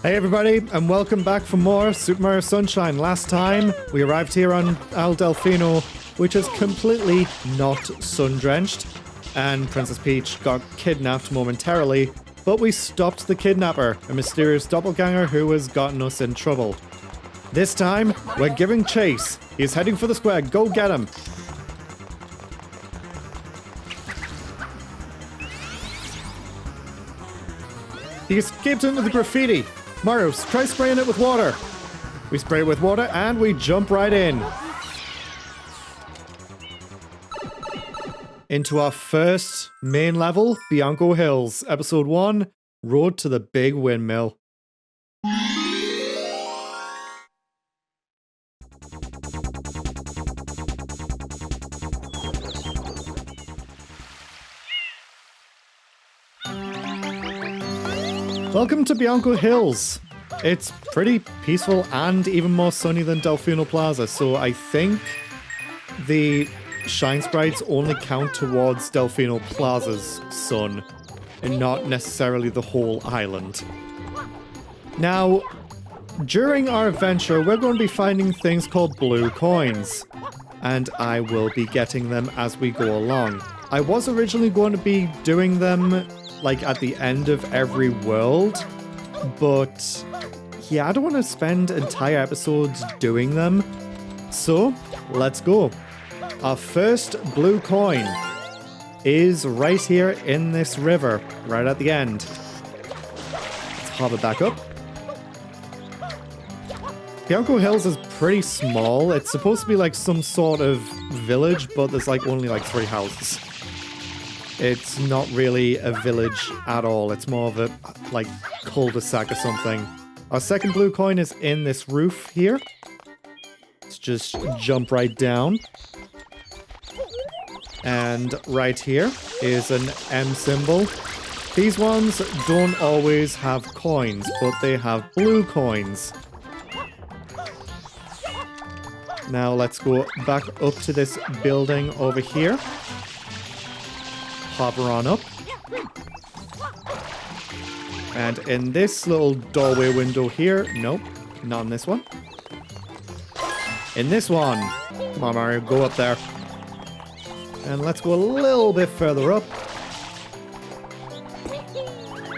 Hey everybody, and welcome back for more Super Mario Sunshine. Last time, we arrived here on Al Delfino, which is completely not sun-drenched, and Princess Peach got kidnapped momentarily, but we stopped the kidnapper, a mysterious doppelganger who has gotten us in trouble. This time, we're giving chase. He's heading for the square. Go get him. He escaped into the graffiti. Mario, try spraying it with water. We spray it with water and we jump right in. Into our first main level, Bianco Hills, Episode 1, Road to the Big Windmill. Welcome to Bianco Hills. It's pretty peaceful and even more sunny than Delfino Plaza, so I think the shine sprites only count towards Delfino Plaza's sun and not necessarily the whole island. Now, during our adventure, we're going to be finding things called blue coins, and I will be getting them as we go along. I was originally going to be doing them like at the end of every world, but yeah, I don't want to spend entire episodes doing them. So, let's go. Our first blue coin is right here in this river, right at the end. Let's hop it back up. Bianco Hills is pretty small. It's supposed to be like some sort of village, but there's like only like 3 houses. It's not really a village at all. It's more of a, like, cul-de-sac or something. Our second blue coin is in this roof here. Let's just jump right down. And right here is an M symbol. These ones don't always have coins, but they have blue coins. Now let's go back up to this building over here. Hover on up. And in this little doorway window here, nope, not in this one. In this one, come on Mario, go up there. And let's go a little bit further up.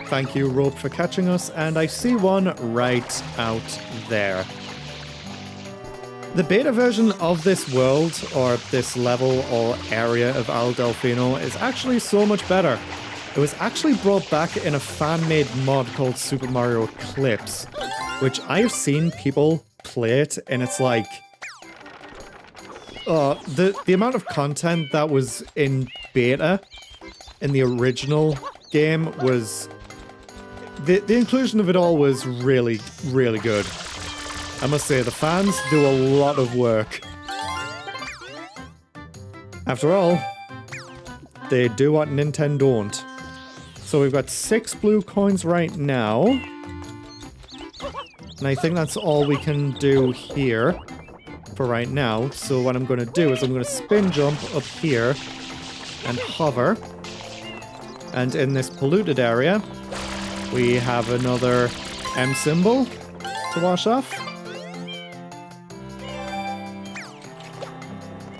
Thank you, rope, for catching us, and I see one right out there. The beta version of this world, or this level or area of Al Delfino, is actually so much better. It was actually brought back in a fan-made mod called Super Mario Clips, which I have seen people play it, and it's like... the amount of content that was in beta in the original game was... The inclusion of it all was really, really good. I must say, the fans do a lot of work. After all, they do what Nintendo don't. So we've got 6 blue coins right now. And I think that's all we can do here for right now. So what I'm going to do is I'm going to spin jump up here and hover. And in this polluted area, we have another M symbol to wash off.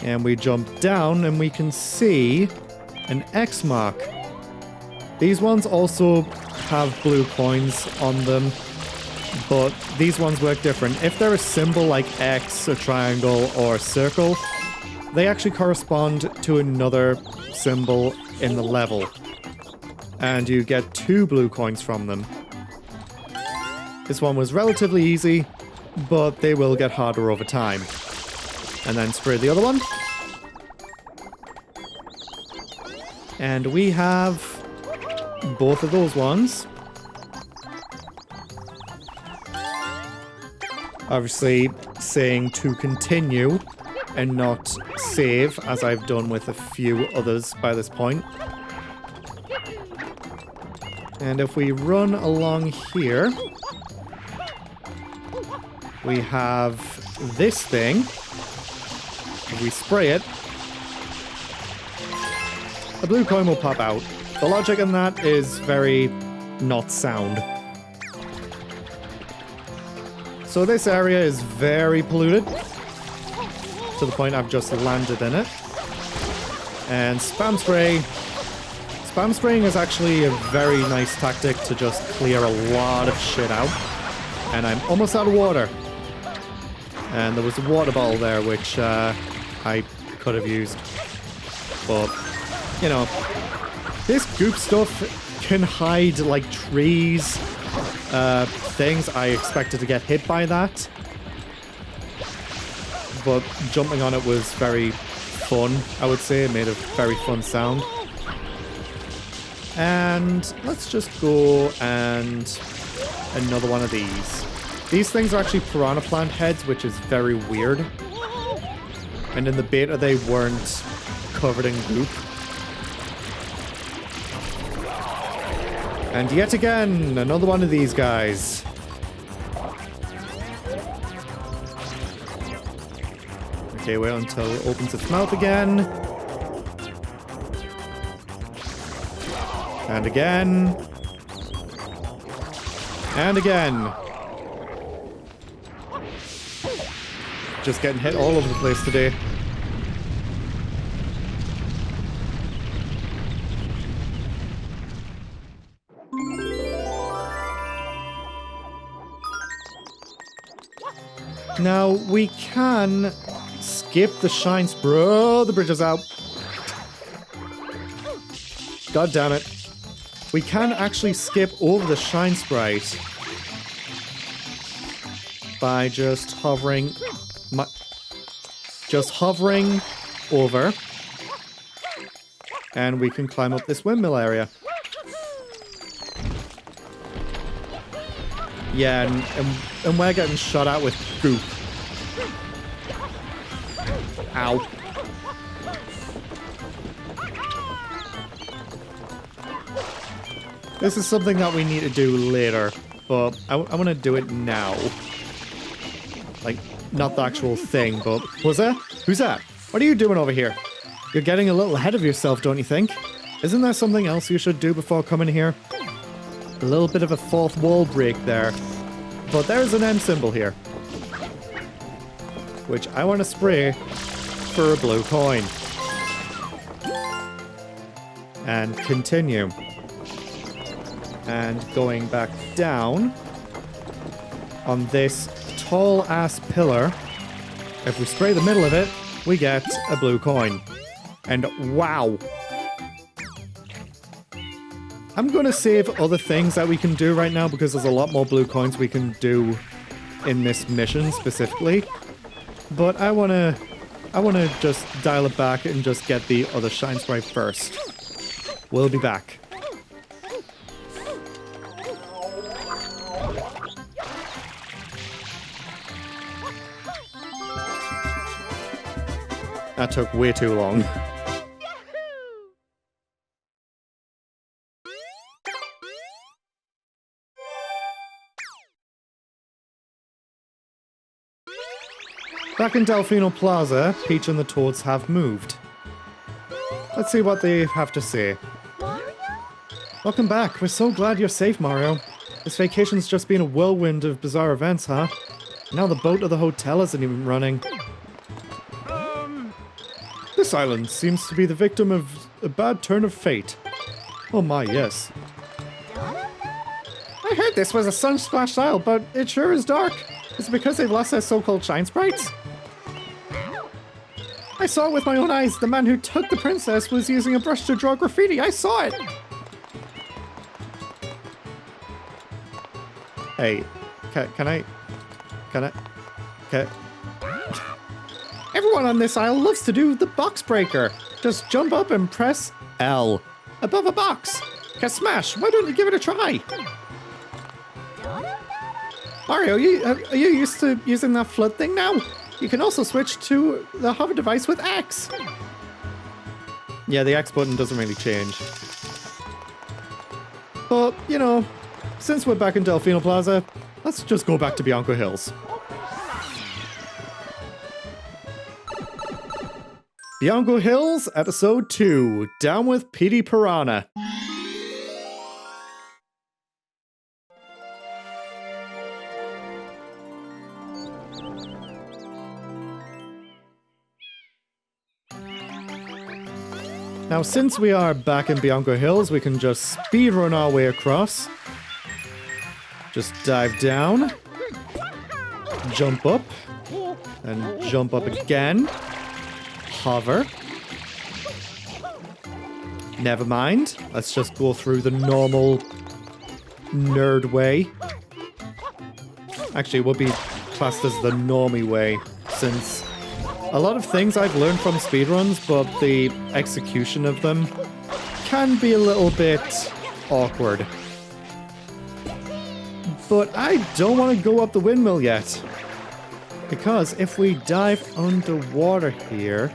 And we jump down and we can see an X mark. These ones also have blue coins on them, but these ones work different. If they're a symbol like X, a triangle, or a circle, they actually correspond to another symbol in the level. And you get 2 blue coins from them. This one was relatively easy, but they will get harder over time. And then spray the other one. And we have both of those ones. Obviously saying to continue and not save, as I've done with a few others by this point. And if we run along here, we have this thing. If we spray it, a blue coin will pop out. The logic in that is very not sound. So this area is very polluted, to the point I've just landed in it. And spam spray. Spam spraying is actually a very nice tactic to just clear a lot of shit out. And I'm almost out of water. And there was a water bottle there, which I could have used. But, you know, this goop stuff can hide, like, trees, things. I expected to get hit by that. But jumping on it was very fun, I would say. It made a very fun sound. And let's just go and another one of these. These things are actually piranha plant heads, which is very weird. And in the beta, they weren't covered in goop. And yet again, another one of these guys. Okay, wait until it opens its mouth again. And again. And again. Just getting hit all over the place today. Now, we can skip the shine spray. Oh, the bridge is out. God damn it. We can actually skip over the shine sprite by just hovering over, and we can climb up this windmill area. Yeah, and we're getting shot out with goop. Ow. This is something that we need to do later, but I want to do it now. Like, not the actual thing, but... What's that? Who's that? What are you doing over here? You're getting a little ahead of yourself, don't you think? Isn't there something else you should do before coming here? A little bit of a fourth wall break there. But there's an M symbol here, which I want to spray for a blue coin. And continue. And going back down on this tall ass pillar, if we spray the middle of it, we get a blue coin. And wow. I'm going to save other things that we can do right now because there's a lot more blue coins we can do in this mission specifically. But I want to just dial it back and just get the other shine sprite first. We'll be back. That took way too long. Back in Delfino Plaza, Peach and the Toads have moved. Let's see what they have to say. Mario? Welcome back. We're so glad you're safe, Mario. This vacation's just been a whirlwind of bizarre events, huh? Now the boat to the hotel isn't even running. This island seems to be the victim of a bad turn of fate. Oh my, yes. I heard this was a sun-splashed isle, but it sure is dark. Is it because they've lost their so-called shine sprites? I saw it with my own eyes. The man who took the princess was using a brush to draw graffiti. I saw it! Hey, can I... Everyone on this isle loves to do the box breaker. Just jump up and press L above a box. Smash! Why don't you give it a try? Mario, are you used to using that flood thing now? You can also switch to the hover device with X. Yeah, the X button doesn't really change. But, you know, since we're back in Delfino Plaza, let's just go back to Bianco Hills. Bianco Hills, Episode 2, Down with Petey Piranha. Now, since we are back in Bianco Hills, we can just speedrun our way across. Just dive down. Jump up. And jump up again. Hover. Never mind. Let's just go through the normal nerd way. Actually, it would be classed as the normie way, since a lot of things I've learned from speedruns, but the execution of them can be a little bit awkward. But I don't want to go up the windmill yet, because if we dive underwater here...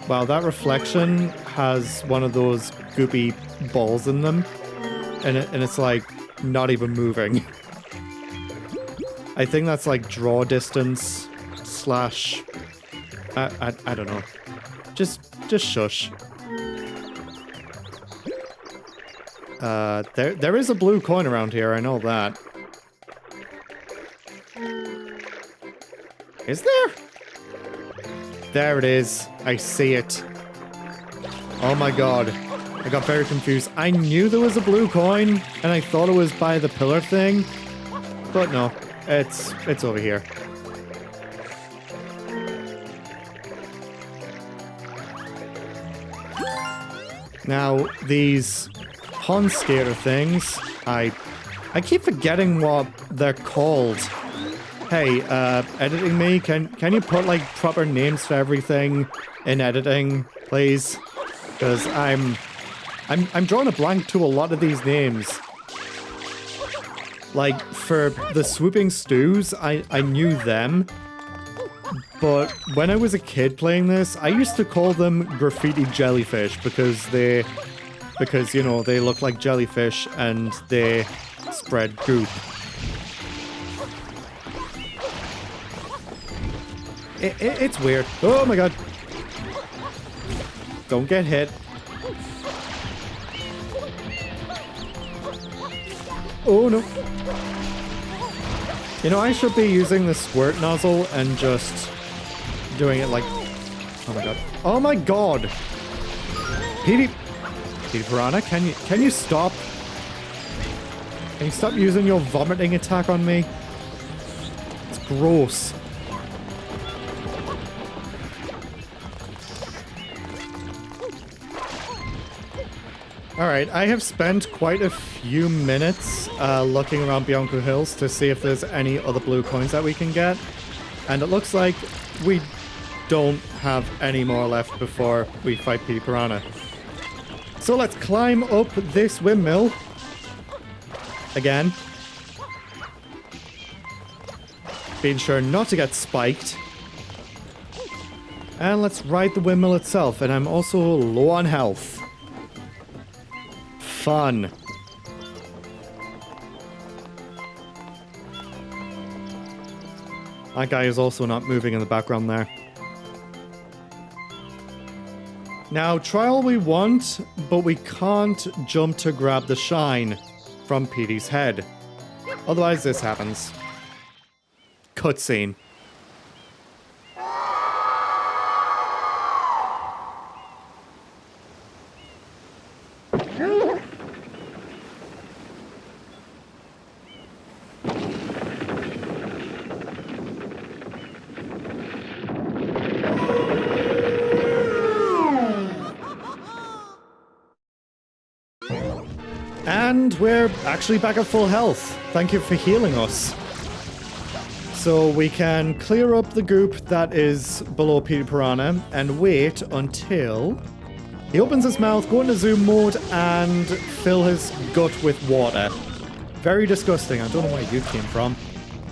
Wow, that reflection has one of those goopy balls in them, and it's like not even moving. I think that's like draw distance slash... I don't know. Just shush. There is a blue coin around here, I know that. Is there? There it is. I see it. Oh my god. I got very confused. I knew there was a blue coin, and I thought it was by the pillar thing. But no, it's over here. Now, these pond skater things, I keep forgetting what they're called. Hey, editing me, can you put like proper names for everything in editing, please? Because I'm drawing a blank to a lot of these names. Like for the swooping stews, I knew them. But when I was a kid playing this, I used to call them graffiti jellyfish because you know, they look like jellyfish and they spread goop. It's weird. Oh my god. Don't get hit. Oh no. You know, I should be using the squirt nozzle and just doing it like... Oh my god. Oh my god! Petey Piranha, can you stop? Can you stop using your vomiting attack on me? It's gross. Alright, I have spent quite a few minutes looking around Bianco Hills to see if there's any other blue coins that we can get. And it looks like we don't have any more left before we fight Petey Piranha. So let's climb up this windmill. Again. Being sure not to get spiked. And let's ride the windmill itself. And I'm also low on health. Fun. That guy is also not moving in the background there. Now, try all we want, but we can't jump to grab the shine from Petey's head. Otherwise, this happens. Cutscene. And we're actually back at full health. Thank you for healing us. So we can clear up the goop that is below Petey Piranha and wait until he opens his mouth, go into zoom mode, and fill his gut with water. Very disgusting. I don't know where you came from.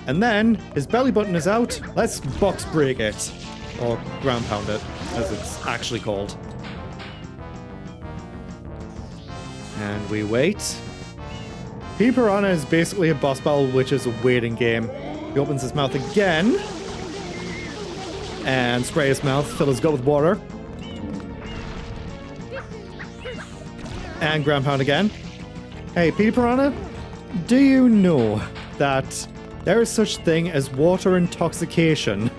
And then his belly button is out. Let's box break it. Or ground pound it, as it's actually called. And we wait. Petey Piranha is basically a boss battle, which is a waiting game. He opens his mouth again. And spray his mouth, fill his gut with water. And ground pound again. Hey, Petey Piranha, do you know that there is such thing as water intoxication?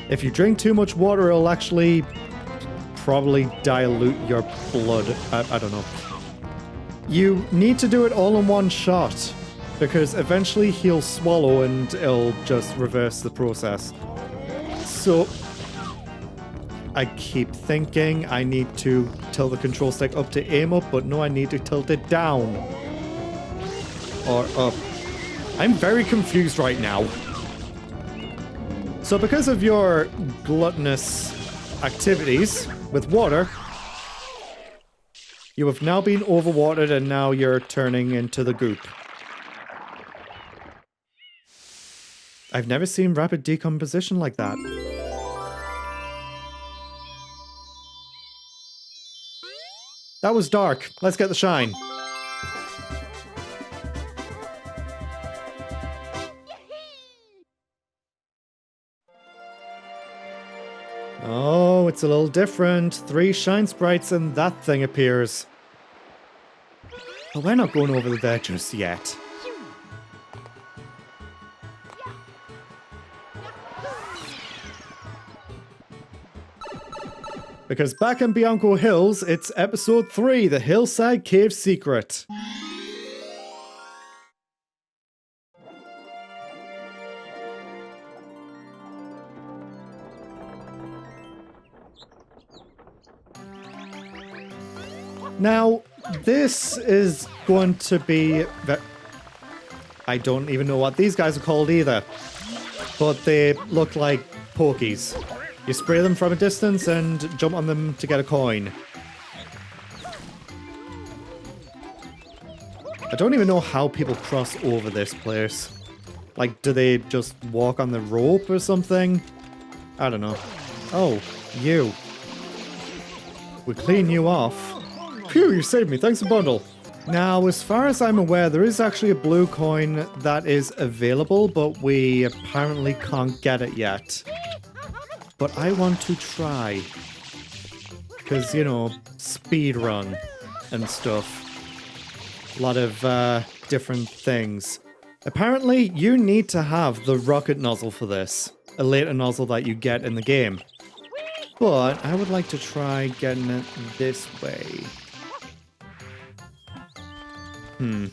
If you drink too much water, it'll actually probably dilute your blood. I don't know. You need to do it all in one shot, because eventually he'll swallow and it'll just reverse the process. So I keep thinking I need to tilt the control stick up to aim up, but no, I need to tilt it down. Or up. I'm very confused right now. So because of your gluttonous activities with water, you have now been overwatered and now you're turning into the goop. I've never seen rapid decomposition like that. That was dark. Let's get the shine. Oh, it's a little different. 3 shine sprites and that thing appears. But we're not going over there just yet. Because back in Bianco Hills, it's episode 3, the Hillside Cave Secret. Now, this is going to be... I don't even know what these guys are called either. But they look like pokies. You spray them from a distance and jump on them to get a coin. I don't even know how people cross over this place. Like, do they just walk on the rope or something? I don't know. Oh, you. We clean you off. Phew, you saved me. Thanks a bundle. Now, as far as I'm aware, there is actually a blue coin that is available, but we apparently can't get it yet. But I want to try. Because, you know, speed run and stuff. A lot of different things. Apparently, you need to have the rocket nozzle for this. A later nozzle that you get in the game. But I would like to try getting it this way. And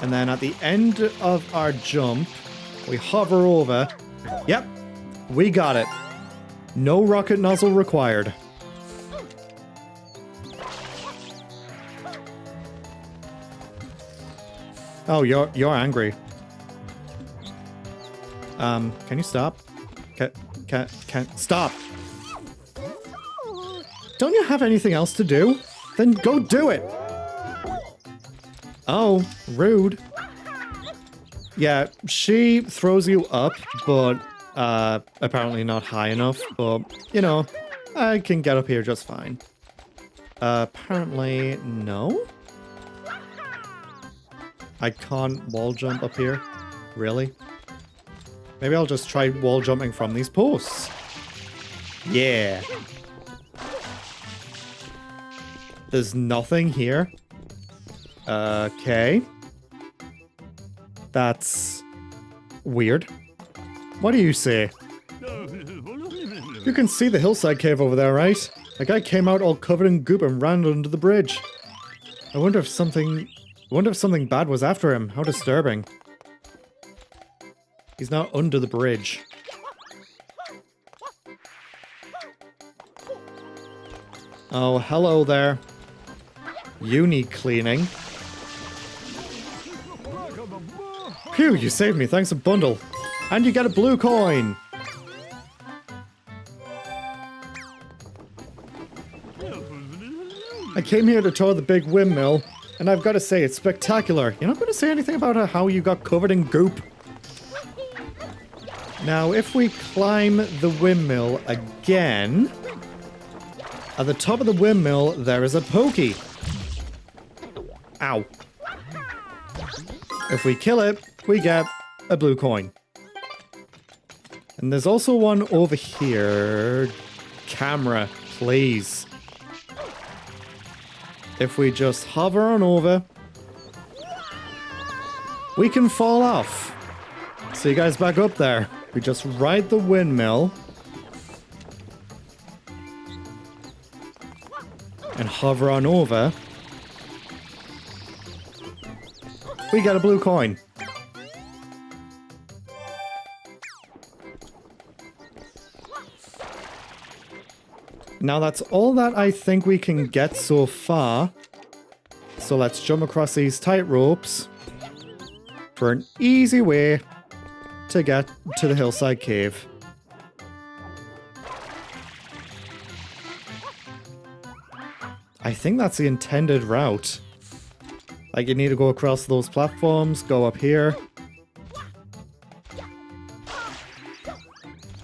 then at the end of our jump, we hover over. Yep, we got it. No rocket nozzle required. Oh, you're angry. Can you stop? Can stop. Don't you have anything else to do? Then go do it. Oh, rude. Yeah, she throws you up, but apparently not high enough. But, you know, I can get up here just fine. Apparently, no? I can't wall jump up here? Really? Maybe I'll just try wall jumping from these posts. Yeah. There's nothing here. Okay. That's weird. What do you say? You can see the hillside cave over there, right? The guy came out all covered in goop and ran under the bridge. I wonder if something bad was after him. How disturbing. He's now under the bridge. Oh, hello there. You need cleaning. Phew, you saved me. Thanks a bundle. And you get a blue coin. I came here to tour the big windmill, and I've got to say, it's spectacular. You're not going to say anything about how you got covered in goop. Now, if we climb the windmill again, at the top of the windmill, there is a pokey. Ow. If we kill it, we get a blue coin. And there's also one over here. Camera, please. If we just hover on over, we can fall off. See you guys back up there. We just ride the windmill. and hover on over, we get a blue coin. Now that's all that I think we can get so far. So let's jump across these tight ropes for an easy way to get to the hillside cave. I think that's the intended route. Like, you need to go across those platforms, go up here.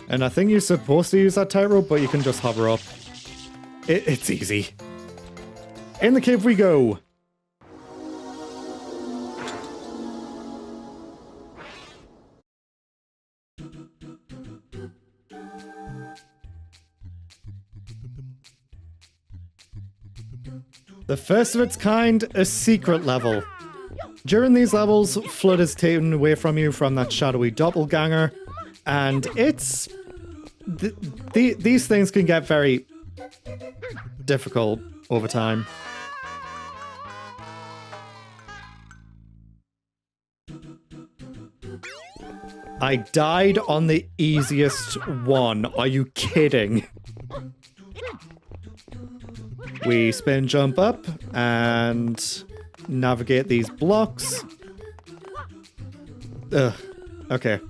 And I think you're supposed to use that tightrope, but you can just hover up. It's easy. In the cave we go. The first of its kind, a secret level. During these levels, Flood is taken away from you from that shadowy doppelganger, and it's... these things can get very difficult over time. I died on the easiest one. Are you kidding? We spin jump up and navigate these blocks. Ugh. Okay.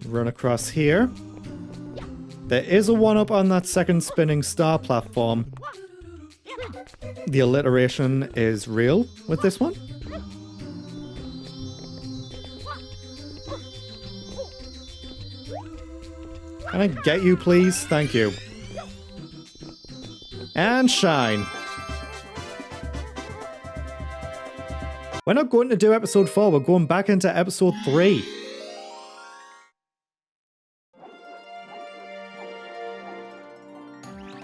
Run across here. There is a one-up on that second spinning star platform. The alliteration is real with this one. Can I get you, please? Thank you. And shine. We're not going to do episode 4, we're going back into episode 3.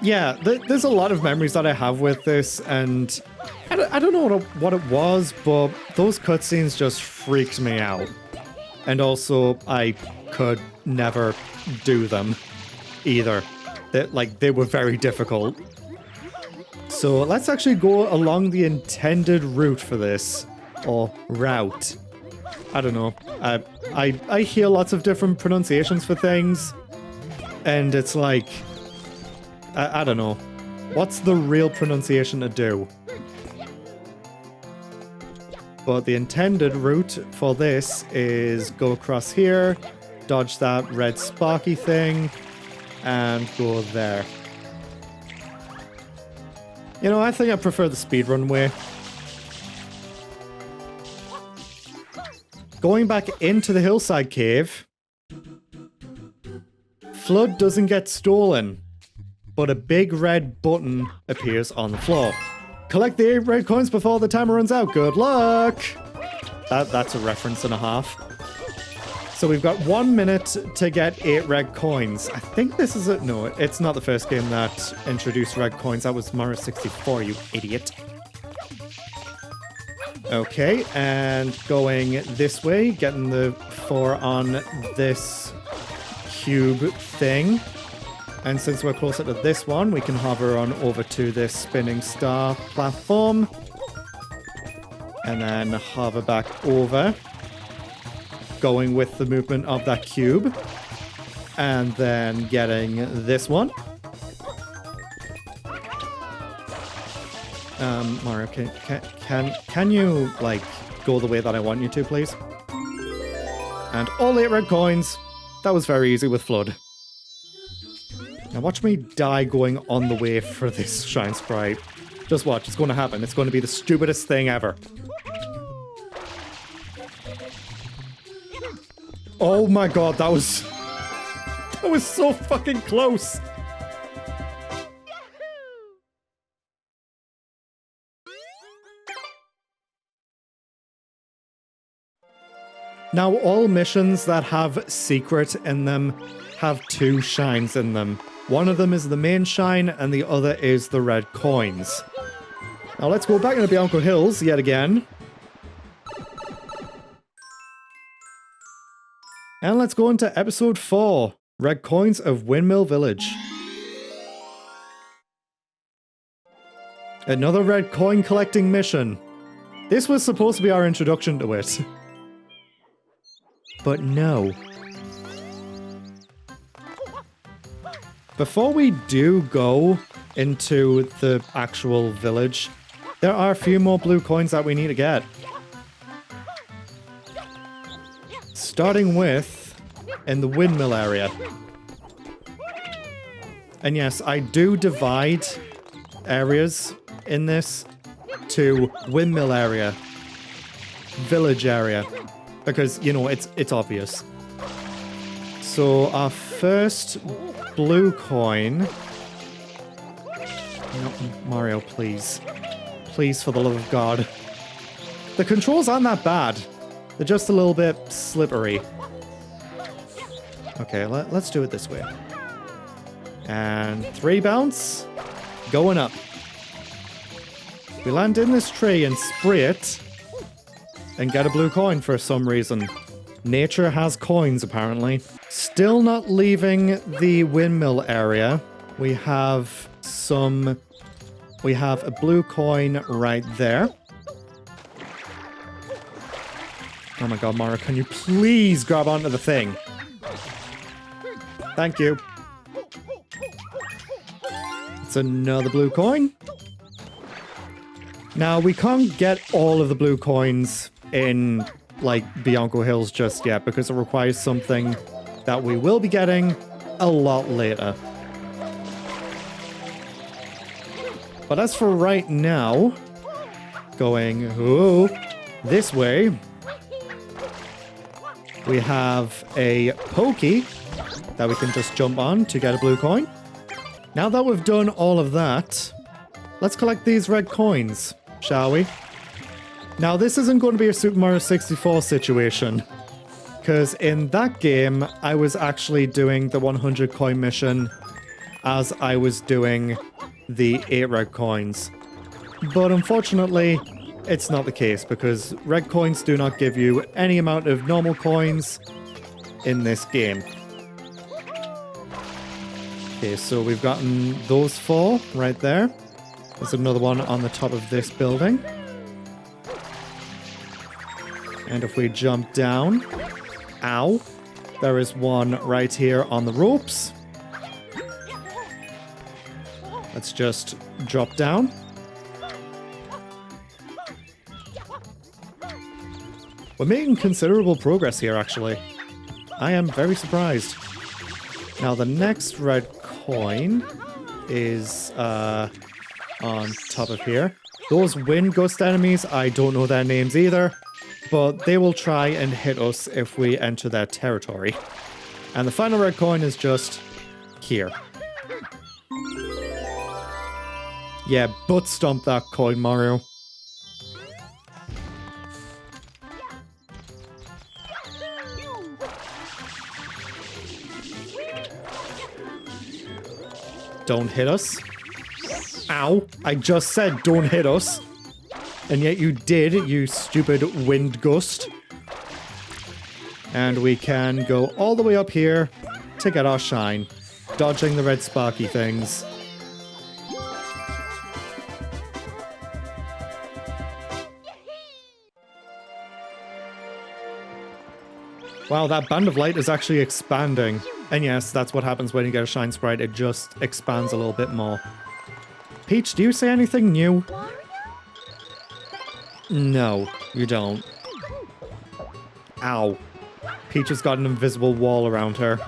Yeah, there's a lot of memories that I have with this, and I don't know what it was, but those cutscenes just freaked me out. And also, I could never do them either. They were very difficult. So let's actually go along the intended route for this, or route. I don't know. I hear lots of different pronunciations for things, and it's like, I don't know. What's the real pronunciation to do? But the intended route for this is go across here, dodge that red sparky thing, and go there. You know, I think I prefer the speedrun way. Going back into the hillside cave, Flood doesn't get stolen, but a big red button appears on the floor. Collect the 8 red coins before the timer runs out. Good luck! That's a reference and a half. So we've got 1 minute to get 8 red coins. I think this is it. No, it's not the first game that introduced red coins. That was Mario 64, you idiot. Okay, and going this way, getting the 4 on this cube thing. And since we're closer to this one, we can hover on over to this spinning star platform. And then hover back over. Going with the movement of that cube. And then getting this one. Mario, can you, like, go the way that I want you to, please? And all 8 red coins. That was very easy with Flood. Now watch me die going on the way for this Shine Sprite. Just watch, it's going to happen. It's going to be the stupidest thing ever. Oh my god, that was so fucking close. Now all missions that have secret in them have 2 shines in them. One of them is the main shine, and the other is the red coins. Now let's go back into Bianco Hills yet again. And let's go into episode 4. Red coins of Windmill Village. Another red coin collecting mission. This was supposed to be our introduction to it. But no. Before we do go into the actual village, there are a few more blue coins that we need to get. Starting with in the windmill area. And yes, I do divide areas in this to windmill area, village area, because, you know, it's obvious. So our first blue coin... No, Mario, please. Please, for the love of God. The controls aren't that bad. They're just a little bit slippery. Okay, let's do it this way. And 3 bounce. Going up. We land in this tree and spray it. And get a blue coin for some reason. Nature has coins, apparently. Still not leaving the windmill area. We have a blue coin right there. Oh my god, Mara, can you please grab onto the thing? Thank you. It's another blue coin. Now, we can't get all of the blue coins in, like, Bianco Hills just yet, because it requires something that we will be getting a lot later. But as for right now, going this way, we have a pokey that we can just jump on to get a blue coin. Now that we've done all of that, let's collect these red coins, shall we? Now, this isn't going to be a Super Mario 64 situation, because in that game, I was actually doing the 100 coin mission as I was doing the 8 red coins. But unfortunately, it's not the case, because red coins do not give you any amount of normal coins in this game. Okay, so we've gotten those 4 right there. There's another one on the top of this building. And if we jump down, ow, there is one right here on the ropes. Let's just drop down. We're making considerable progress here, actually. I am very surprised. Now, the next red coin is on top of here. Those wind gust enemies, I don't know their names either, but they will try and hit us if we enter their territory. And the final red coin is just here. Yeah, butt stomp that coin, Mario. Don't hit us. Ow. I just said don't hit us. And yet you did, you stupid wind gust. And we can go all the way up here to get our shine. Dodging the red sparky things. Wow, that band of light is actually expanding. And yes, that's what happens when you get a shine sprite. It just expands a little bit more. Peach, do you say anything new? No, you don't. Ow. Peach has got an invisible wall around her.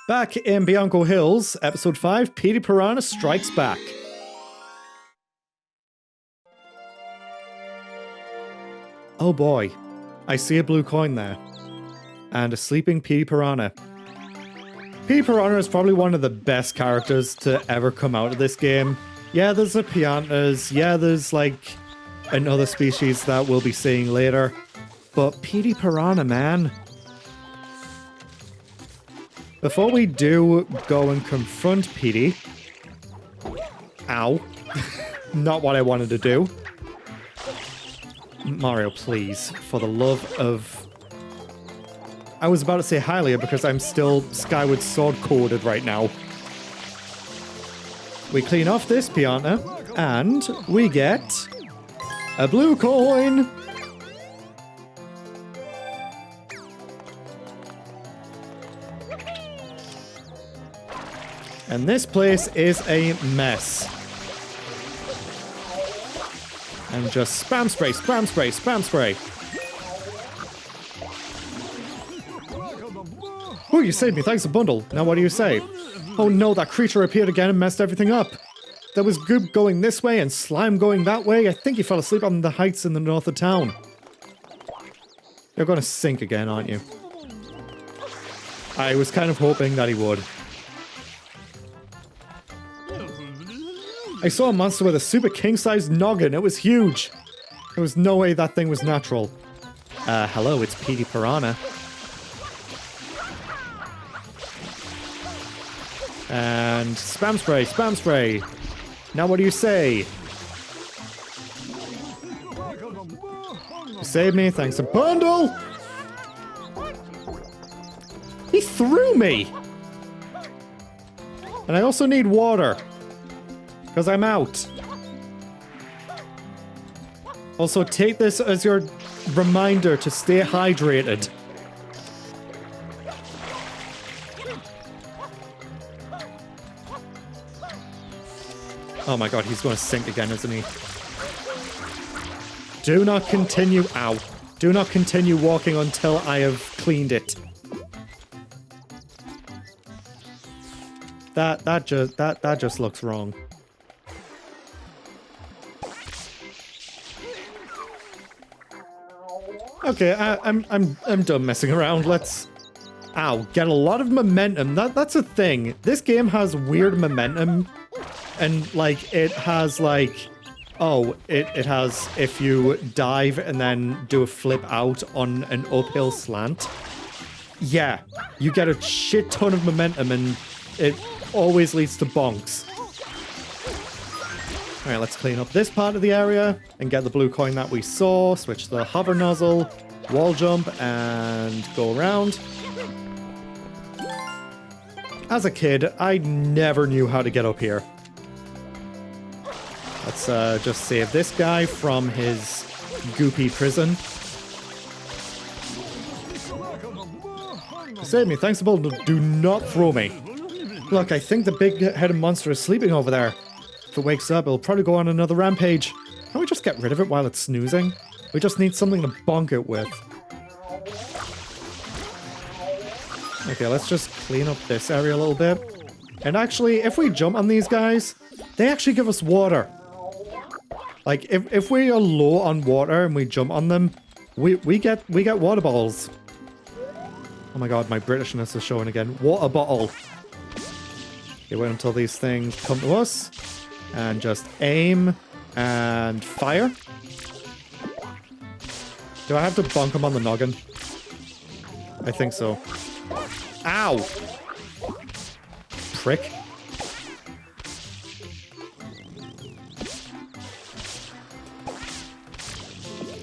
Back in Bianco Hills, Episode 5, Petey Piranha Strikes Back. Oh boy, I see a blue coin there. And a sleeping Petey Piranha. Petey Piranha is probably one of the best characters to ever come out of this game. Yeah, there's the Piranhas, yeah, there's like another species that we'll be seeing later. But Petey Piranha, man. Before we do go and confront Petey... Ow. Not what I wanted to do. Mario, please. For the love of... I was about to say Hylia because I'm still Skyward Sword coded right now. We clean off this piranha, and we get a blue coin. And this place is a mess. And just spam spray, spam spray, spam spray. Oh, you saved me. Thanks a bundle. Now what do you say? Oh no, that creature appeared again and messed everything up. There was goop going this way and slime going that way. I think you fell asleep on the heights in the north of town. You're gonna sink again, aren't you? I was kind of hoping that he would. I saw a monster with a super king-sized noggin. It was huge. There was no way that thing was natural. Hello, it's Petey Piranha. And spam spray, spam spray. Now what do you say? You saved me, thanks a bundle. He threw me. And I also need water. Because I'm out. Also, take this as your reminder to stay hydrated. Oh my god, he's going to sink again, isn't he? Do not continue. Ow. Do not continue walking until I have cleaned it. That just looks wrong. Okay, I'm done messing around. Let's... Ow, get a lot of momentum. That's a thing. This game has weird momentum. And, like, it has, like... Oh, it has if you dive and then do a flip out on an uphill slant. Yeah, you get a shit ton of momentum and it always leads to bonks. Alright, let's clean up this part of the area and get the blue coin that we saw. Switch the hover nozzle, wall jump, and go around. As a kid, I never knew how to get up here. Let's just save this guy from his goopy prison. Save me, thanks a bundle. Do not throw me. Look, I think the big-headed monster is sleeping over there. If it wakes up, it'll probably go on another rampage. Can't we just get rid of it while it's snoozing? We just need something to bonk it with. Okay, let's just clean up this area a little bit. And actually, if we jump on these guys, they actually give us water. Like, if we are low on water and we jump on them, we get water bottles. Oh my god, my Britishness is showing again. Water bottle. Okay, wait until these things come to us. And just aim and fire. Do I have to bonk him on the noggin? I think so. Ow! Prick.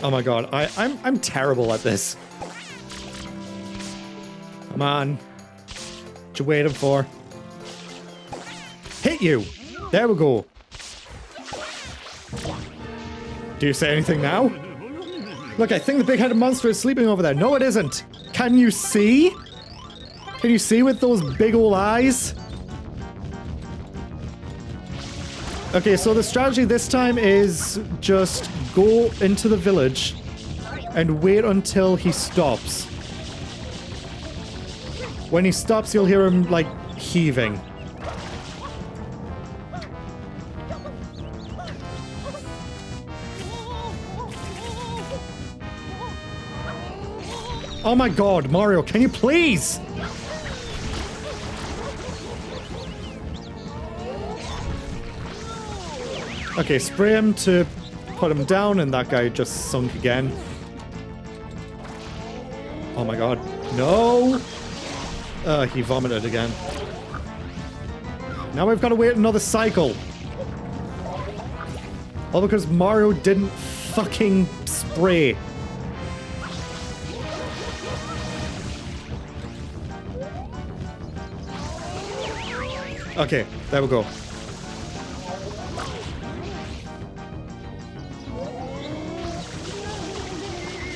Oh my god, I'm terrible at this. Come on. What you waiting for? Hit you! There we go. Do you say anything now? Look, I think the big-headed monster is sleeping over there. No, it isn't. Can you see? Can you see with those big old eyes? Okay, so the strategy this time is just go into the village and wait until he stops. When he stops, you'll hear him, like, heaving. Oh my god, Mario, can you please? Okay, spray him to put him down, and that guy just sunk again. Oh my god. No! He vomited again. Now we've got to wait another cycle. All because Mario didn't fucking spray. Okay, there we go.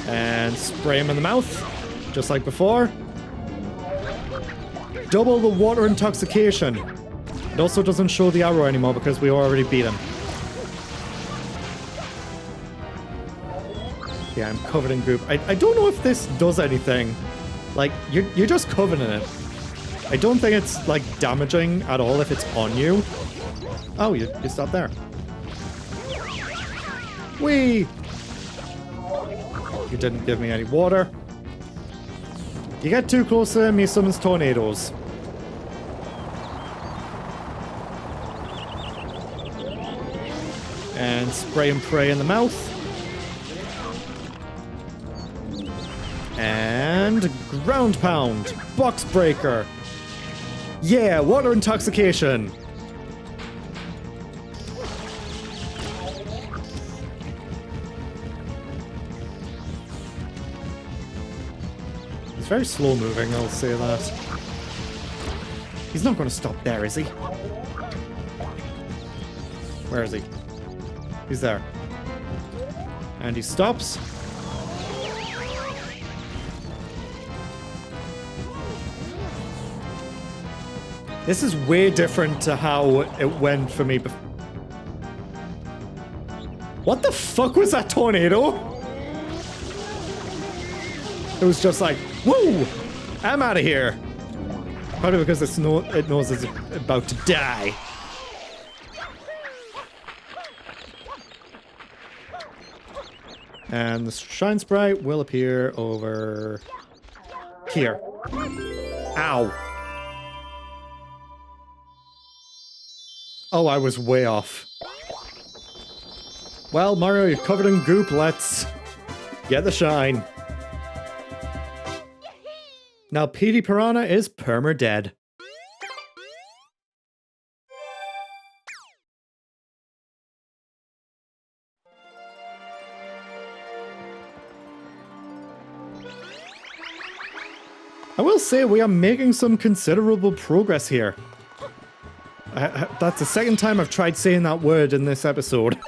And spray him in the mouth, just like before. Double the water intoxication. It also doesn't show the arrow anymore because we already beat him. Yeah, I'm covered in goop. I don't know if this does anything. Like, you're just covered in it. I don't think it's, like, damaging at all if it's on you. Oh, you stopped there. Whee! You didn't give me any water. You get too close to him, he summons tornadoes. And spray and pray in the mouth. And ground pound. Box breaker. Yeah, water intoxication. He's very slow moving, I'll say that. He's not going to stop there, is he? Where is he? He's there. And he stops. This is way different to how it went for me before. What the fuck was that tornado? It was just like, woo! I'm out of here. Probably because it knows it's about to die. And the shine sprite will appear over here. Ow. Oh, I was way off. Well, Mario, you're covered in goop. Let's get the shine. Now, Petey Piranha is perma-dead. I will say we are making some considerable progress here. That's the second time I've tried saying that word in this episode.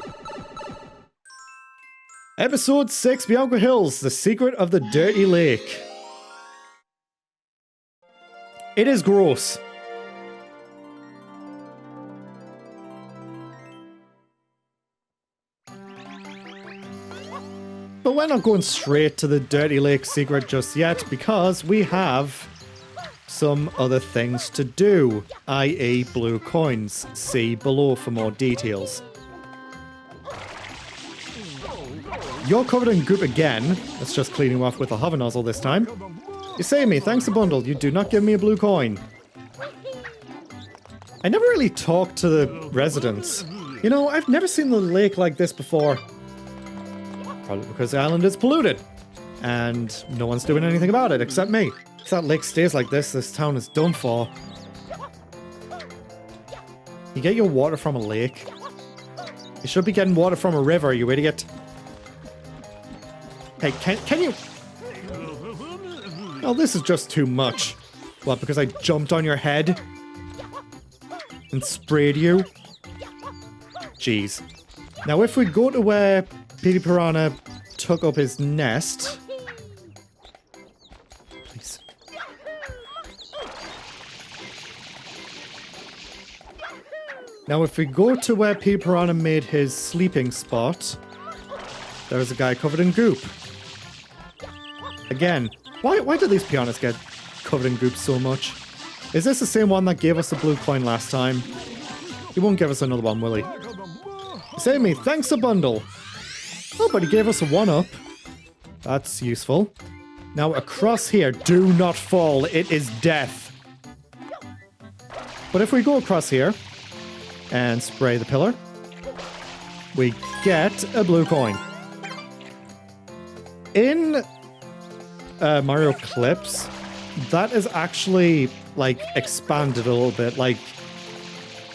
Episode 6, Bianco Hills, The Secret of the Dirty Lake. It is gross. But we're not going straight to the Dirty Lake secret just yet because we have some other things to do, i.e. blue coins. See below for more details. You're covered in goop again. Let's just clean you off with a hover nozzle this time. You say me, thanks a bundle. You do not give me a blue coin. I never really talked to the residents. You know, I've never seen the lake like this before. Probably because the island is polluted. And no one's doing anything about it except me. If that lake stays like this town is done for. You get your water from a lake. You should be getting water from a river, you idiot. Hey, can you... Oh, this is just too much. What, because I jumped on your head? And sprayed you? Jeez. Now, if we go to where Petey Piranha took up his nest... Please. Now, if we go to where Petey Piranha made his sleeping spot... There's a guy covered in goop. Again, why do these pianos get covered in goop so much? Is this the same one that gave us the blue coin last time? He won't give us another one, will he? Save me, thanks a bundle. Oh, but he gave us a 1-up. That's useful. Now across here, do not fall, it is death. But if we go across here and spray the pillar, we get a blue coin. In Mario Clips, that is actually, like, expanded a little bit. Like,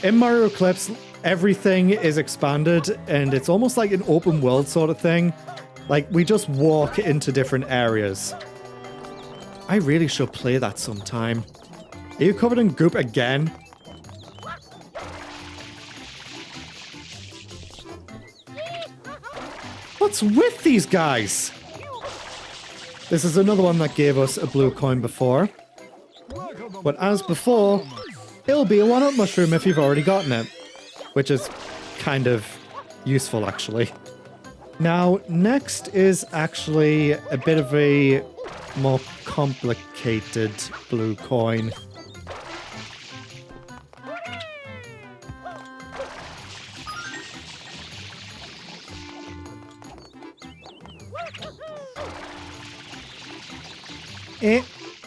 in Mario Clips, everything is expanded and it's almost like an open world sort of thing. Like, we just walk into different areas. I really should play that sometime. Are you covered in goop again? What's with these guys? This is another one that gave us a blue coin before. But as before, it'll be a one-up mushroom if you've already gotten it. Which is kind of useful, actually. Now, next is actually a bit of a more complicated blue coin.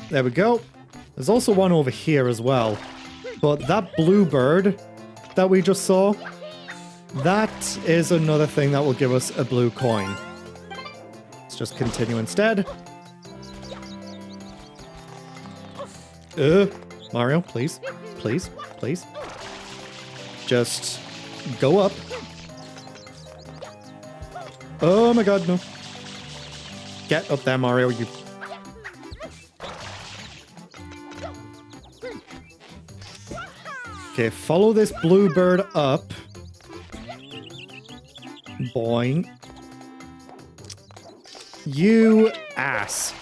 There we go. There's also one over here as well. But that blue bird that we just saw, that is another thing that will give us a blue coin. Let's just continue instead. Mario, please. Please. Please. Just go up. Oh my god, no. Get up there, Mario, you... Okay, follow this blue bird up. Boing. You ass.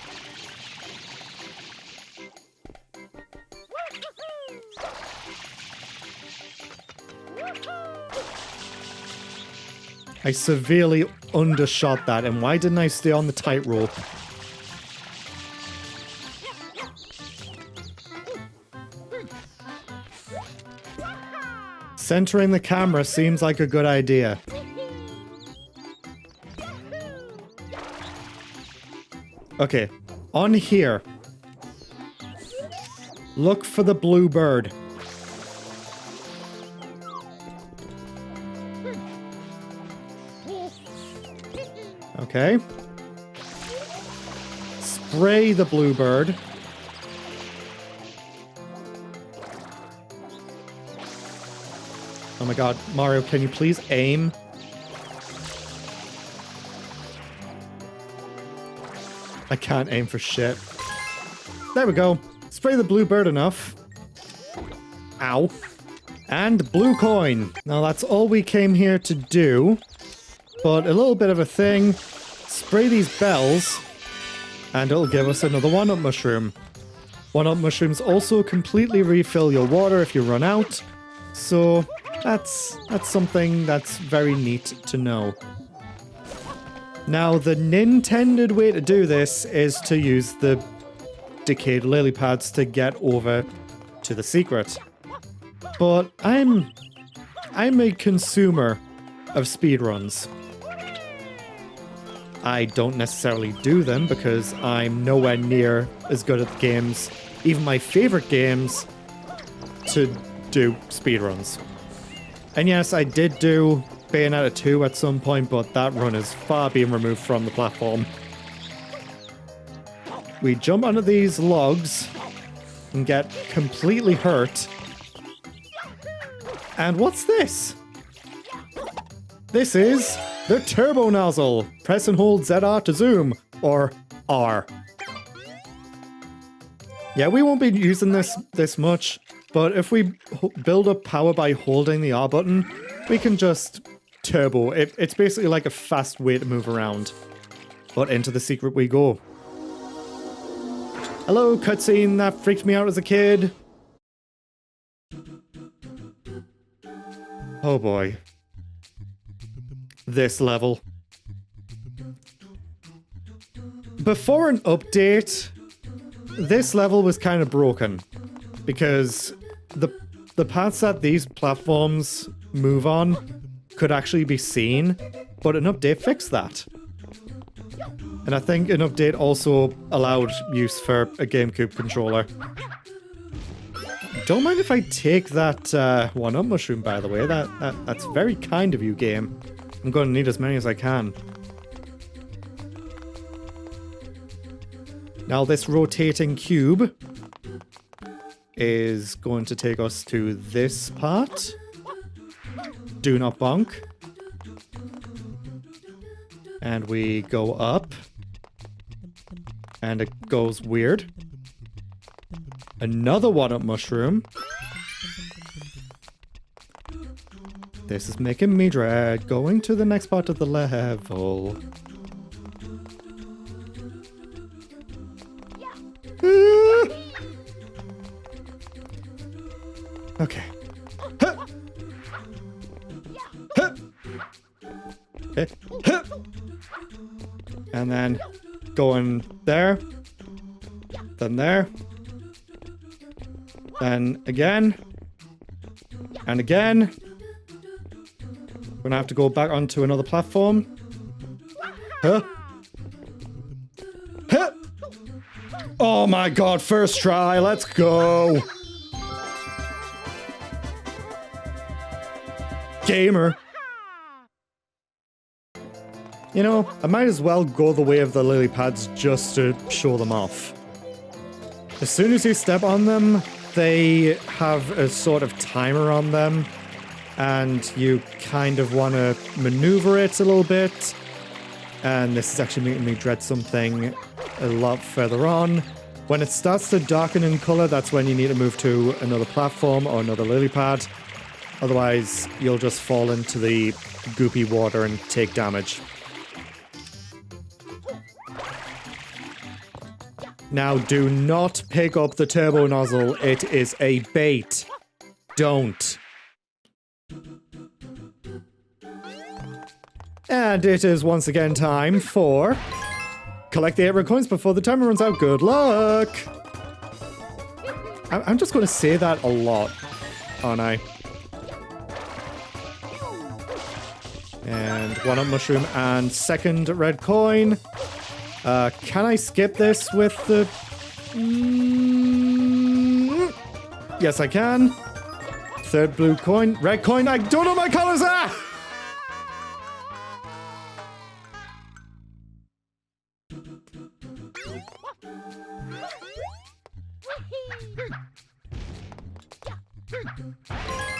I severely undershot that, and why didn't I stay on the tightrope? Centering the camera seems like a good idea. Okay, on here. Look for the blue bird. Okay. Spray the blue bird. Oh my god, Mario, can you please aim? I can't aim for shit. There we go. Spray the blue bird enough. Ow. And blue coin. Now that's all we came here to do. But a little bit of a thing. Spray these bells. And it'll give us another one-up mushroom. One-up mushrooms also completely refill your water if you run out. So that's something that's very neat to know. Now, the intended way to do this is to use the decayed lily pads to get over to the secret. But I'm a consumer of speedruns. I don't necessarily do them because I'm nowhere near as good at the games, even my favorite games, to do speedruns. And yes, I did do Bayonetta 2 at some point, but that run is far being removed from the platform. We jump onto these logs and get completely hurt. And what's this? This is the turbo nozzle. Press and hold ZR to zoom, or R. Yeah, we won't be using this much, but if we build up power by holding the R button, we can just turbo. It's basically like a fast way to move around. But into the secret we go. Hello, cutscene that freaked me out as a kid. Oh boy. This level. Before an update, this level was kind of broken. Because the paths that these platforms move on could actually be seen, but an update fixed that. And I think an update also allowed use for a GameCube controller. Don't mind if I take that one-up mushroom, by the way. That's very kind of you, game. I'm going to need as many as I can. Now this rotating cube is going to take us to this part. do not bonk. And we go up. And it goes weird. Another one-up mushroom. This is making me dread going to the next part of the level. Okay. Huh. Huh. Okay. Huh. And then going there. Then there. Then again. And again. We're gonna have to go back onto another platform. Huh? Huh? Oh my god, first try, let's go! Gamer. You know, I might as well go the way of the lily pads just to show them off. As soon as you step on them, they have a sort of timer on them, and you kind of want to maneuver it a little bit. And this is actually making me dread something a lot further on. When it starts to darken in color, that's when you need to move to another platform or another lily pad. Otherwise, you'll just fall into the goopy water and take damage. Now, do not pick up the turbo nozzle. It is a bait. Don't. And it is once again time for... collect the 8 red coins before the timer runs out. Good luck! I'm just going to say that a lot, aren't I? And one-up mushroom and second red coin. Can I skip this with the... Yes, I can. Third blue coin. Red coin. I don't know what my colors are!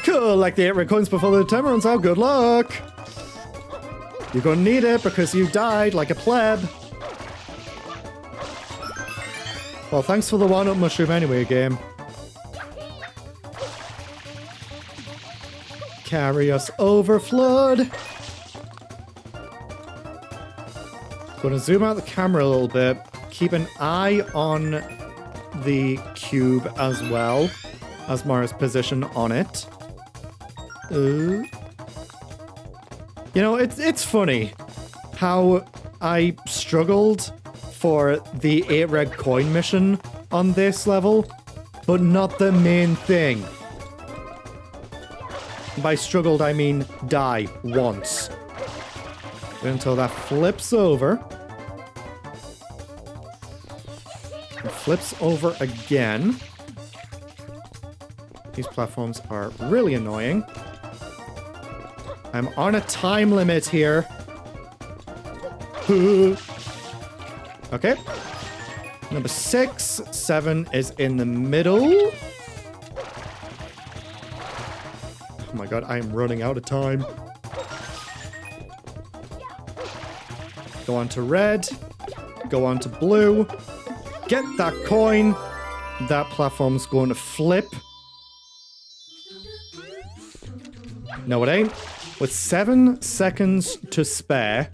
Collect the 8 red coins before the timer runs out. Good luck! You're gonna need it because you died like a pleb. Well, thanks for the one-up mushroom anyway, game. Carry us over, Flood. Gonna zoom out the camera a little bit. Keep an eye on the cube as well as Mara's position on it. You know, it's funny how I struggled for the 8 red coin mission on this level, but not the main thing. By struggled, I mean die once. Until that flips over. And flips over again. These platforms are really annoying. I'm on a time limit here. Okay. Number 6. 7 is in the middle. Oh my god, I am running out of time. Go on to red. Go on to blue. Get that coin. That platform's going to flip. No, it ain't. With 7 seconds to spare.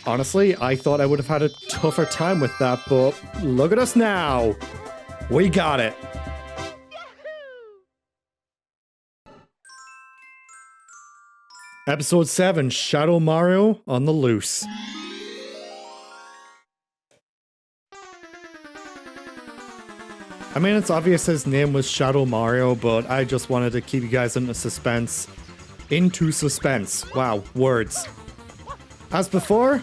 Honestly, I thought I would have had a tougher time with that, but look at us now. We got it. Episode 7, Shadow Mario on the Loose. I mean, it's obvious his name was Shadow Mario, but I just wanted to keep you guys into suspense. Into suspense. Wow, words. As before,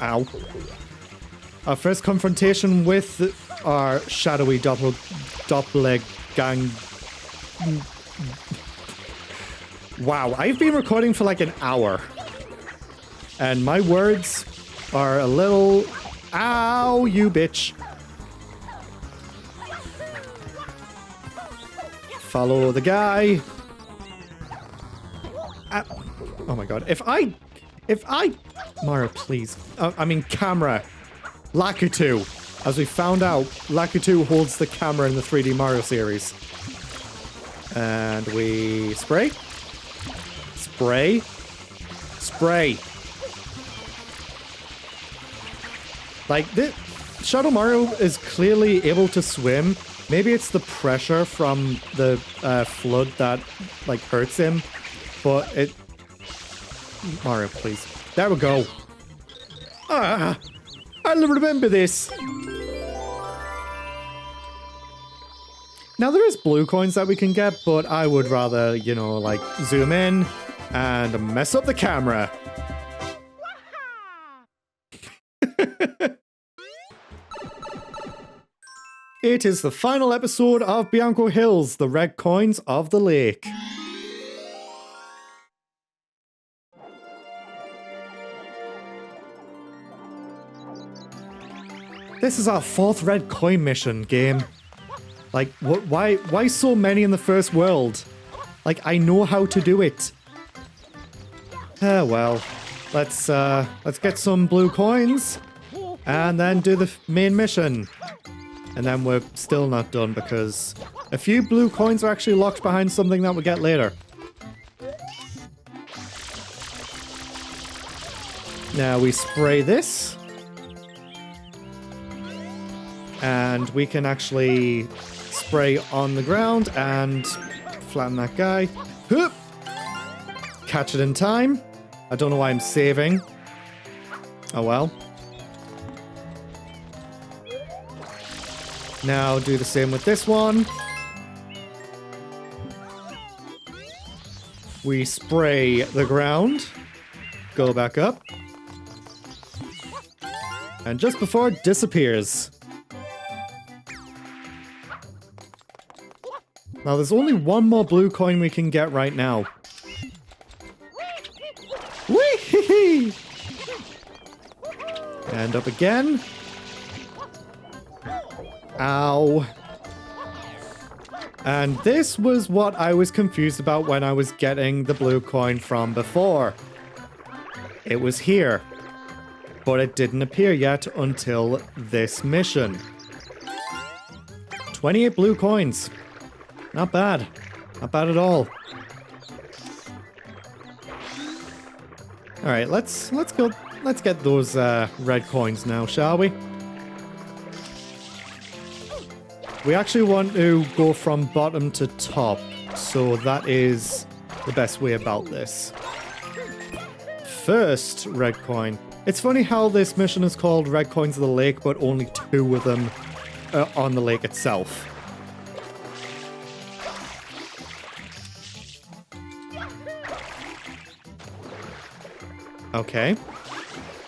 ow. Our first confrontation with our shadowy doppelganger. Wow, I've been recording for like an hour. And my words are a little... Ow, you bitch. Follow the guy. Oh my god. If I... Mario, please. I mean, camera. Lakitu. As we found out, Lakitu holds the camera in the 3D Mario series. And we spray. Spray. Spray. Like, this... Shadow Mario is clearly able to swim. Maybe it's the pressure from the flood that, like, hurts him. But it... Mario, please. There we go. Ah! I'll remember this. Now, there is blue coins that we can get, but I would rather, you know, like, zoom in and mess up the camera. It is the final episode of Bianco Hills, the red coins of the lake. This is our 4th red coin mission game. Like, why so many in the first world? Like, I know how to do it. Well, let's get some blue coins and then do the main mission. And then we're still not done because a few blue coins are actually locked behind something that we'll get later. Now we spray this. And we can actually spray on the ground and flatten that guy. Whoop! Catch it in time. I don't know why I'm saving. Oh well. Now do the same with this one. We spray the ground. Go back up. And just before it disappears. Now there's only one more blue coin we can get right now. Whee! And up again. Ow. And this was what I was confused about when I was getting the blue coin from before. It was here. But it didn't appear yet until this mission. 28 blue coins. Not bad. Not bad at all. Alright, let's go. Let's get those red coins now, shall we? We actually want to go from bottom to top, so that is the best way about this. First red coin. It's funny how this mission is called Red Coins of the Lake, but only 2 of them on the lake itself. Okay.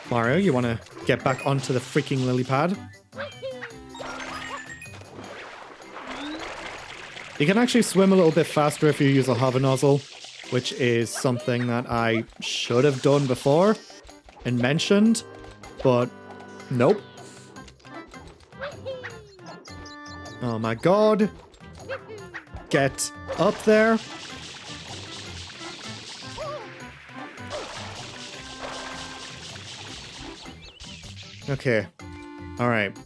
Mario, you want to get back onto the freaking lily pad? You can actually swim a little bit faster if you use a hover nozzle, which is something that I should have done before and mentioned, but nope. Oh my god. Get up there. Okay. Alright.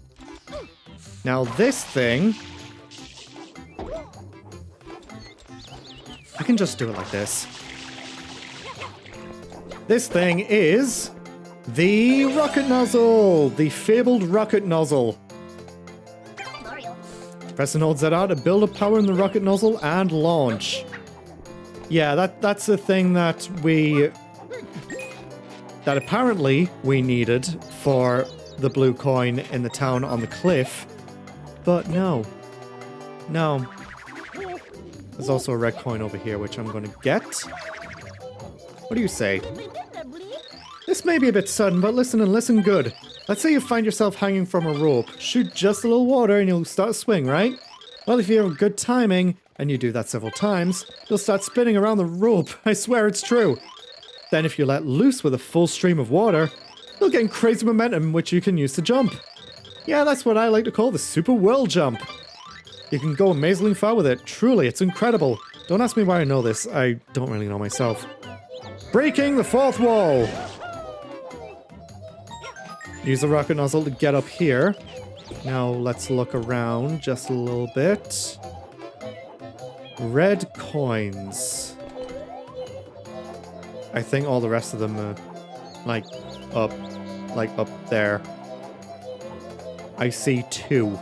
Now this thing... I can just do it like this. This thing is the rocket nozzle! The fabled rocket nozzle. Press and hold ZR to build up power in the rocket nozzle and launch. Yeah, that's the thing that that apparently we needed for the blue coin in the town on the cliff. But no. No. There's also a red coin over here, which I'm going to get. What do you say? This may be a bit sudden, but listen and listen good. Let's say you find yourself hanging from a rope. Shoot just a little water and you'll start to swing, right? Well, if you have good timing, and you do that several times, you'll start spinning around the rope. I swear it's true. Then if you let loose with a full stream of water, you'll gain crazy momentum, which you can use to jump. Yeah, that's what I like to call the super world jump. You can go amazingly far with it. Truly, it's incredible. Don't ask me why I know this. I don't really know myself. Breaking the fourth wall. Use the rocket nozzle to get up here. Now let's look around just a little bit. Red coins. I think all the rest of them are like up there. I see 2.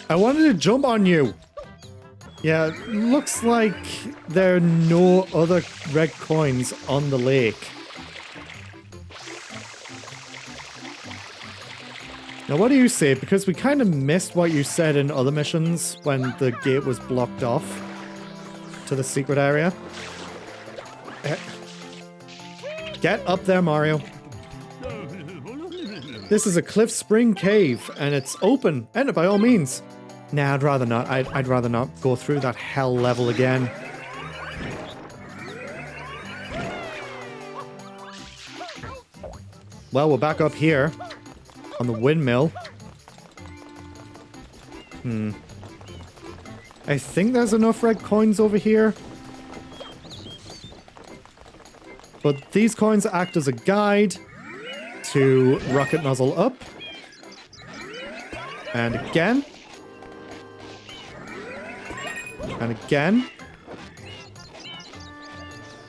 I wanted to jump on you. Yeah, looks like there are no other red coins on the lake. Now, what do you say? Because we kind of missed what you said in other missions when the gate was blocked off to the secret area. Get up there, Mario. This is a Cliff Spring cave, and it's open. Enter by all means. Nah, I'd rather not. I'd rather not go through that hell level again. Well, we're back up here on the windmill. I think there's enough red coins over here. But these coins act as a guide to rocket nozzle up. And again. And again.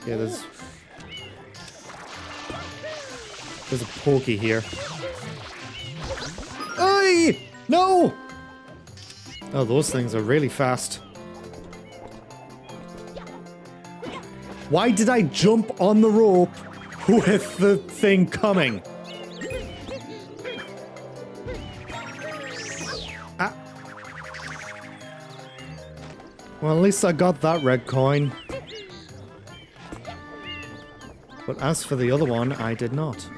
Yeah, there's a pokey here. Oi! No! Oh, those things are really fast. Why did I jump on the rope with the thing coming? Well, at least I got that red coin. But as for the other one, I did not.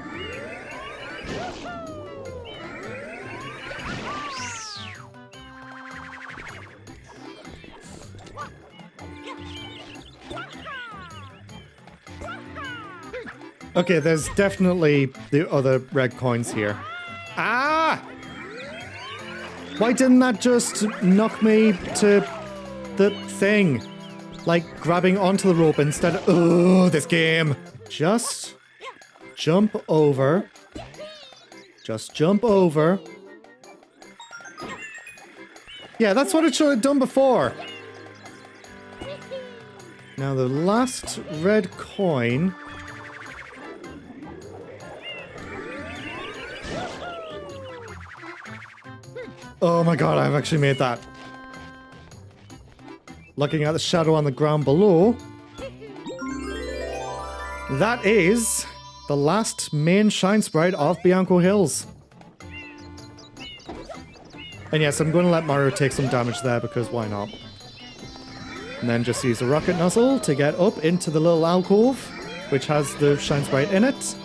Okay, there's definitely the other red coins here. Ah! Why didn't that just knock me to the thing? Like grabbing onto the rope instead of... Oh, this game! Just jump over. Just jump over. Yeah, that's what it should have done before. Now the last red coin... Oh my god, I've actually made that. Looking at the shadow on the ground below, that is the last main shine sprite of Bianco Hills. And yes, I'm going to let Mario take some damage there because why not? And then just use the rocket nozzle to get up into the little alcove, which has the shine sprite in it.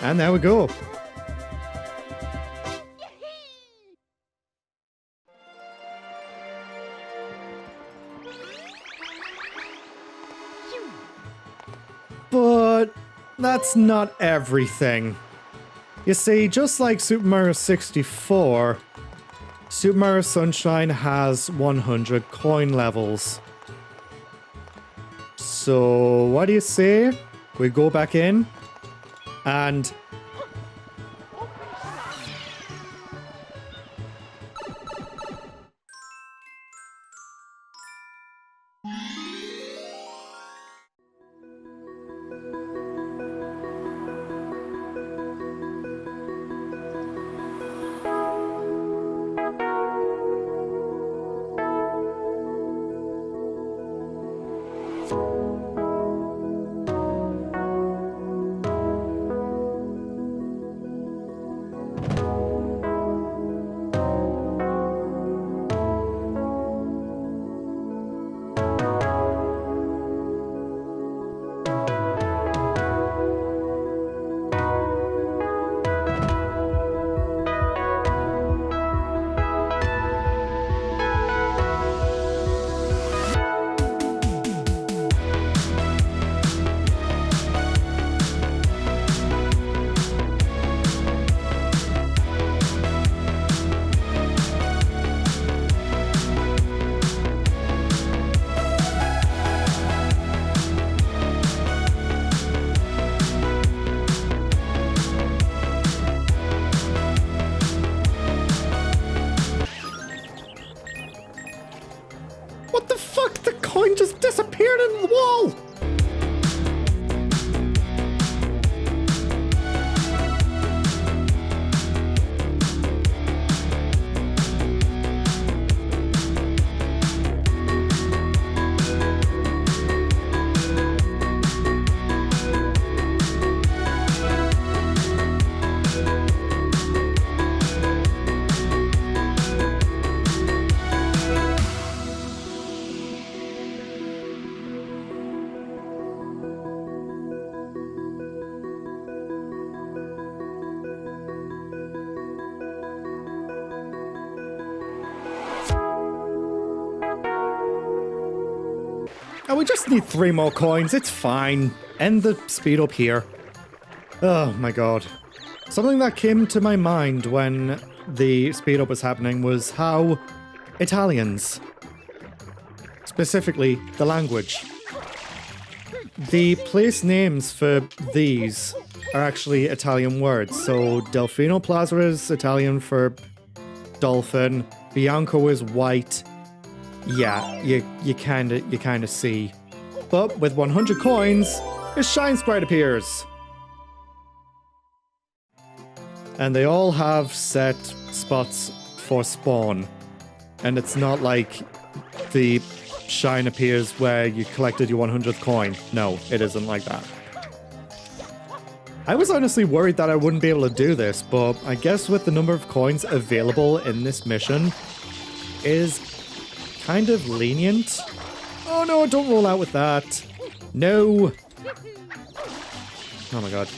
And there we go. But that's not everything. You see, just like Super Mario 64, Super Mario Sunshine has 100 coin levels. So, what do you say? We go back in and... just disappeared into the wall! Oh, we just need 3 more coins. It's fine. End the speed up here. Oh my god. Something that came to my mind when the speed up was happening was how Italians, specifically the language, the place names for these are actually Italian words. So Delfino Plaza is Italian for dolphin. Bianco is white. Yeah, you kind of see. But with 100 coins, a shine sprite appears. And they all have set spots for spawn. And it's not like the shine appears where you collected your 100th coin. No, it isn't like that. I was honestly worried that I wouldn't be able to do this, but I guess with the number of coins available in this mission is kind of lenient. Oh no, don't roll out with that. No. Oh my god.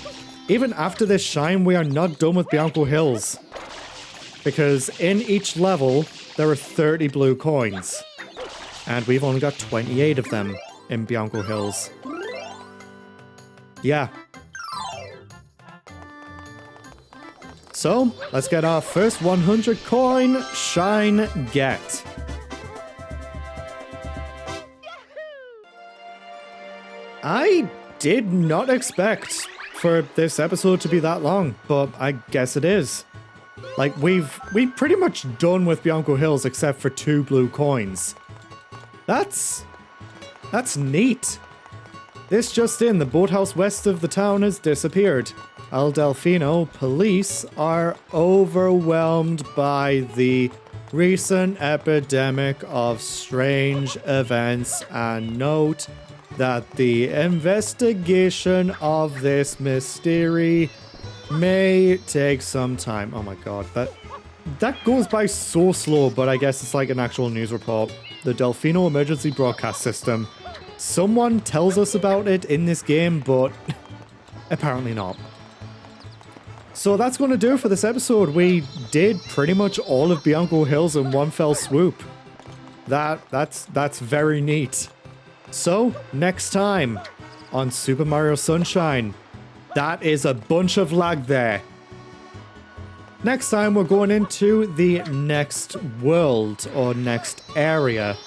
Even after this shine, we are not done with Bianco Hills. Because in each level, there are 30 blue coins. And we've only got 28 of them in Bianco Hills. Yeah. So, let's get our first 100 coin shine get. I did not expect for this episode to be that long, but I guess it is. Like, we've pretty much done with Bianco Hills except for 2 blue coins. That's neat. This just in, the boathouse west of the town has disappeared. Al Delfino police are overwhelmed by the recent epidemic of strange events and note that the investigation of this mystery may take some time. Oh my god, that goes by so slow, but I guess it's like an actual news report. The Delfino emergency broadcast system. Someone tells us about it in this game, but apparently not. So that's going to do it for this episode. We did pretty much all of Bianco Hills in one fell swoop. That's very neat. So, next time on Super Mario Sunshine. That is a bunch of lag there. Next time we're going into the next world or next area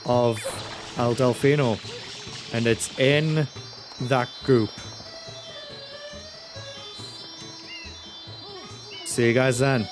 of Al Delfino. And it's in that goop. See you guys then.